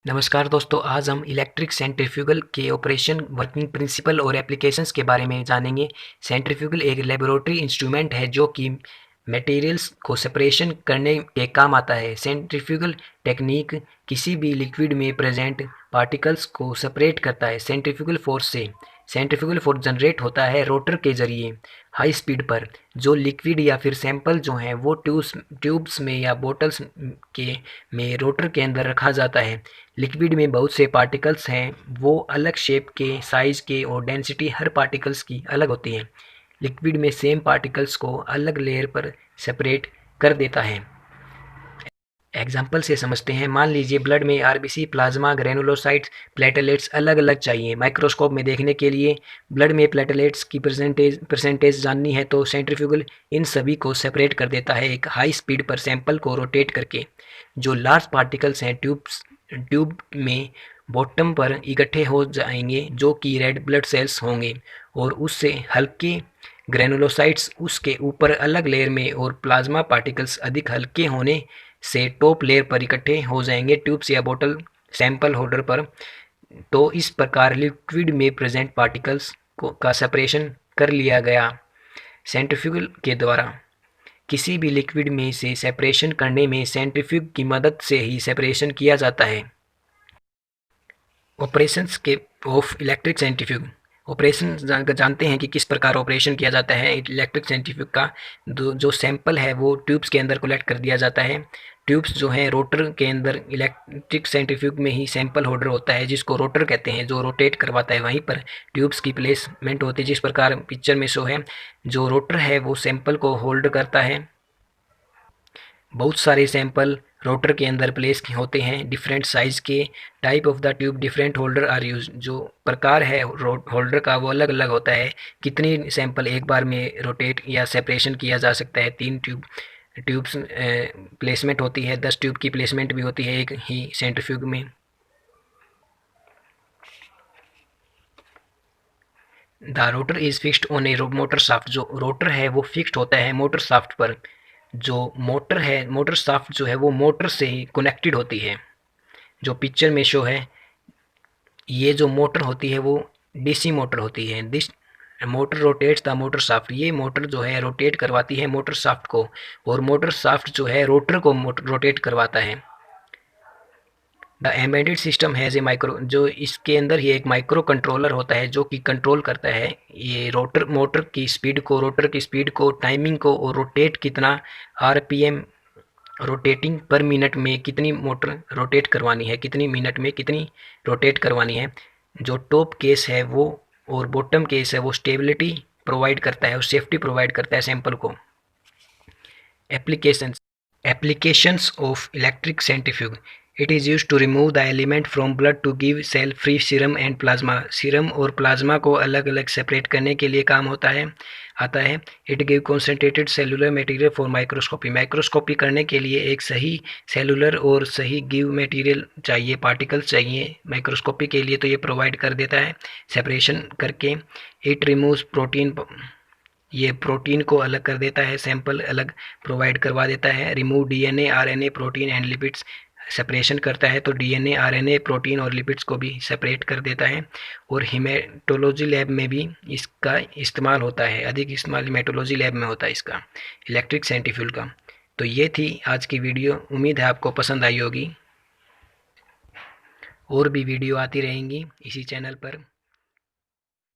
नमस्कार दोस्तों, आज हम इलेक्ट्रिक सेंट्रीफ्यूगल के ऑपरेशन, वर्किंग प्रिंसिपल और एप्लीकेशंस के बारे में जानेंगे। सेंट्रीफ्यूगल एक लेबोरेटरी इंस्ट्रूमेंट है जो कि मटेरियल्स को सेपरेशन करने के काम आता है। सेंट्रीफ्यूगल टेक्निक किसी भी लिक्विड में प्रेजेंट पार्टिकल्स को सेपरेट करता है सेंट्रीफ्यूगल फोर्स से। सेंट्रीफ्यूगल फोर्स जनरेट होता है रोटर के जरिए हाई स्पीड पर। जो लिक्विड या फिर सैंपल जो हैं वो ट्यूब्स में या बोटल्स के में रोटर के अंदर रखा जाता है। लिक्विड में बहुत से पार्टिकल्स हैं, वो अलग शेप के, साइज़ के और डेंसिटी हर पार्टिकल्स की अलग होती है। लिक्विड में सेम पार्टिकल्स को अलग लेयर पर सेपरेट कर देता है। एग्जाम्पल से समझते हैं। मान लीजिए ब्लड में आरबीसी, प्लाज्मा, ग्रेनुलोसाइट्स, प्लेटलेट्स अलग अलग चाहिए। माइक्रोस्कोप में देखने के लिए ब्लड में प्लेटलेट्स की परसेंटेज जाननी है तो सेंट्रीफ्यूगल इन सभी को सेपरेट कर देता है एक हाई स्पीड पर सैंपल को रोटेट करके। जो लार्ज पार्टिकल्स हैं ट्यूब में बॉटम पर इकट्ठे हो जाएंगे जो कि रेड ब्लड सेल्स होंगे, और उससे हल्के ग्रेनुलोसाइट्स उसके ऊपर अलग लेयर में, और प्लाज्मा पार्टिकल्स अधिक हल्के होने से टॉप लेयर पर इकट्ठे हो जाएंगे ट्यूब्स या बोतल सैंपल होल्डर पर। तो इस प्रकार लिक्विड में प्रेजेंट पार्टिकल्स का सेपरेशन कर लिया गया सेंट्रीफ्यूगल के द्वारा। किसी भी लिक्विड में से सेपरेशन करने में सेंट्रीफ्यूग की मदद से ही सेपरेशन किया जाता है। ऑपरेशंस के ऑफ इलेक्ट्रिक सेंट्रीफ्यूग। ऑपरेशन जानते हैं कि किस प्रकार ऑपरेशन किया जाता है इलेक्ट्रिक सेंट्रीफ्यूग का। जो सैंपल है वो ट्यूब्स के अंदर कलेक्ट कर दिया जाता है। ट्यूब्स जो हैं रोटर के अंदर, इलेक्ट्रिक सेंट्रीफ्यूग में ही सैंपल होल्डर होता है जिसको रोटर कहते हैं, जो रोटेट करवाता है। वहीं पर ट्यूब्स की प्लेसमेंट होती है जिस प्रकार पिक्चर में शो है। जो रोटर है वो सैंपल को होल्ड करता है। बहुत सारे सैंपल रोटर के अंदर प्लेस होते हैं डिफरेंट साइज़ के। Type of the tube different holder are use. जो प्रकार है होल्डर का वो अलग अलग होता है। कितनी सैंपल एक बार में रोटेट या सेपरेशन किया जा सकता है। 3 ट्यूब्स प्लेसमेंट होती है। 10 ट्यूब की प्लेसमेंट भी होती है एक ही सेंट्रीफ्यूग में। The rotor is fixed on A motor shaft. जो रोटर है वो फिक्स्ड होता है मोटर शाफ्ट पर। जो मोटर है, मोटर शाफ्ट जो है वो मोटर से ही कनेक्टेड होती है। जो पिक्चर में शो है, ये जो मोटर होती है वो डीसी मोटर होती है। This motor rotates the motor shaft. ये मोटर जो है रोटेट करवाती है मोटर शाफ्ट को, और मोटर शाफ्ट जो है रोटर को रोटेट करवाता है। The embedded system has a micro. जो इसके अंदर ही एक माइक्रो कंट्रोलर होता है जो कि कंट्रोल करता है ये मोटर की स्पीड को, रोटर की स्पीड को, टाइमिंग को, और रोटेट कितना आरपीएम, रोटेटिंग पर मिनट में कितनी मोटर रोटेट करवानी है, कितनी मिनट में कितनी रोटेट करवानी है। जो टॉप केस है वो और बॉटम केस है वो स्टेबिलिटी प्रोवाइड करता है और सेफ्टी प्रोवाइड करता है सैंपल को। Applications of electric centrifuge. It is use to remove the element from blood to give cell free serum and plasma. Serum और प्लाज्मा को अलग अलग सेपरेट करने के लिए काम आता है। It give concentrated cellular material for microscopy. Microscopy करने के लिए एक सही सेलुलर और सही गिव मटेरियल चाहिए, पार्टिकल्स चाहिए माइक्रोस्कोपी के लिए, तो ये प्रोवाइड कर देता है सेपरेशन करके। It removes protein. ये प्रोटीन को अलग कर देता है, सैंपल अलग प्रोवाइड करवा देता है। Remove DNA, RNA, protein and lipids. Separation करता है तो डीएनए, आरएनए, प्रोटीन और लिपिड्स को भी सेपरेट कर देता है। और हीमेटोलॉजी लैब में भी इसका इस्तेमाल होता है। अधिक इस्तेमाल हीमेटोलॉजी लैब में होता है इसका, इलेक्ट्रिक सेंट्रीफ्यूगल का। तो ये थी आज की वीडियो। उम्मीद है आपको पसंद आई होगी। और भी वीडियो आती रहेंगी इसी चैनल पर।